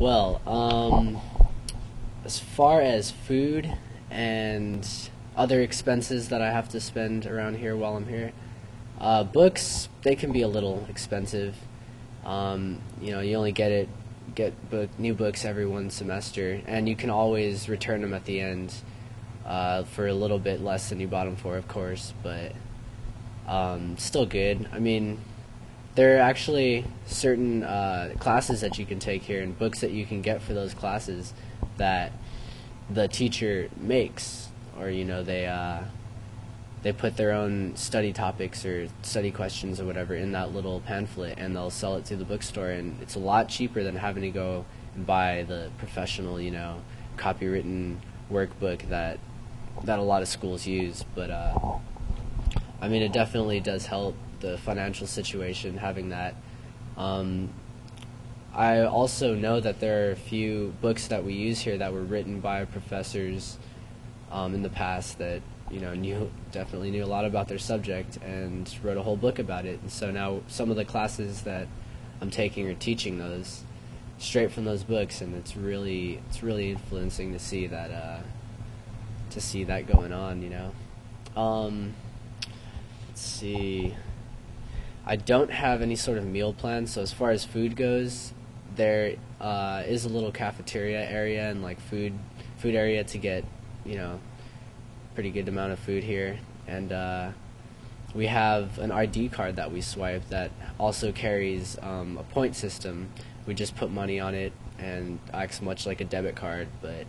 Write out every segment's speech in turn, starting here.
Well, as far as food and other expenses that I have to spend around here while I'm here, books, they can be a little expensive. You only get new books every one semester, and you can always return them at the end for a little bit less than you bought them for, of course, but still good. I mean, there are actually certain classes that you can take here and books that you can get for those classes that the teacher makes, or they put their own study topics or study questions or whatever in that little pamphlet, and they'll sell it to the bookstore, and it's a lot cheaper than having to go and buy the professional, copywritten workbook that a lot of schools use. But I mean, it definitely does help the financial situation having that. I also know that there are a few books that we use here that were written by professors in the past that definitely knew a lot about their subject and wrote a whole book about it. And so now some of the classes that I'm taking are teaching those straight from those books, and it's really influencing to see that going on. Let's see. I don't have any sort of meal plan, so as far as food goes, there is a little cafeteria area and like food area to get pretty good amount of food here, and we have an ID card that we swipe that also carries a point system. We just put money on it and acts much like a debit card, but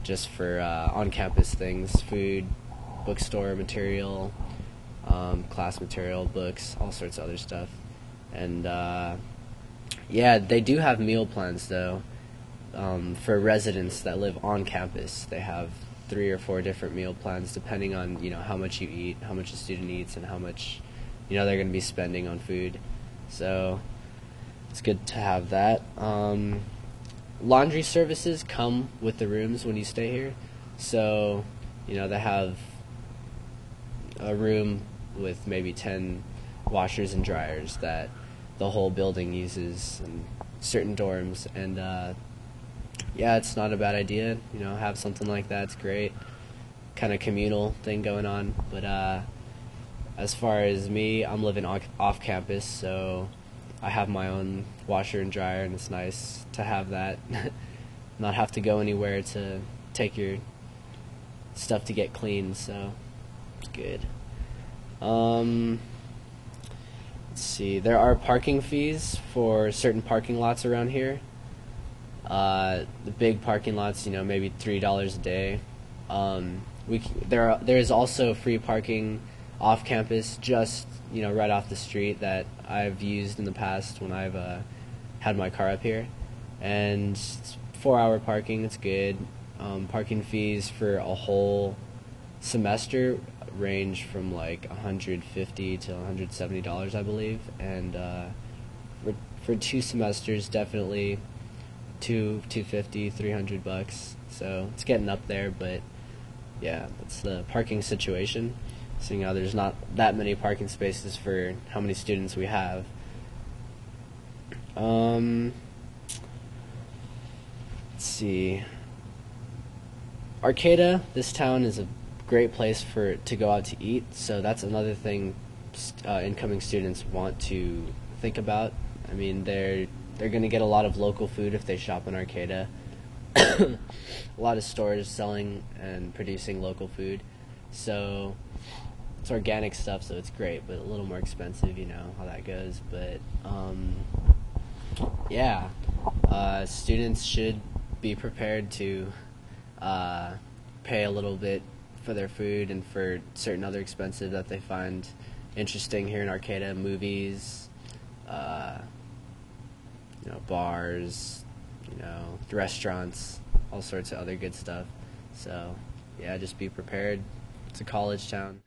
just for on-campus things: food, bookstore material, class material, books, all sorts of other stuff. And yeah, they do have meal plans though. For residents that live on campus, they have 3 or 4 different meal plans depending on how much you eat, how much a student eats, and how much they're going to be spending on food. So it's good to have that. Laundry services come with the rooms when you stay here, so they have a room with maybe 10 washers and dryers that the whole building uses in certain dorms, and yeah, it's not a bad idea. Have something like that. It's great, kind of communal thing going on. But as far as me, I'm living off campus, so I have my own washer and dryer, and it's nice to have that. Not have to go anywhere to take your stuff to get clean, so it's good. Let's see. There are parking fees for certain parking lots around here. The big parking lots, maybe $3 a day. There is also free parking off campus, just right off the street, that I've used in the past when I've had my car up here, and it's 4-hour parking. It's good. Parking fees for a whole semester range from like $150 to $170, I believe, and for 2 semesters, definitely $250, $300. So it's getting up there, but yeah, that's the parking situation. Seeing how there's not that many parking spaces for how many students we have. Let's see. Arcata, this town is a great place to go out to eat, so that's another thing incoming students want to think about. I mean, they're going to get a lot of local food if they shop in Arcata. A lot of stores selling and producing local food, so it's organic stuff, so it's great, but a little more expensive, how that goes. But yeah, students should be prepared to pay a little bit for their food and for certain other expenses that they find interesting here in Arcata: movies, bars, restaurants, all sorts of other good stuff. So yeah, just be prepared. It's a college town.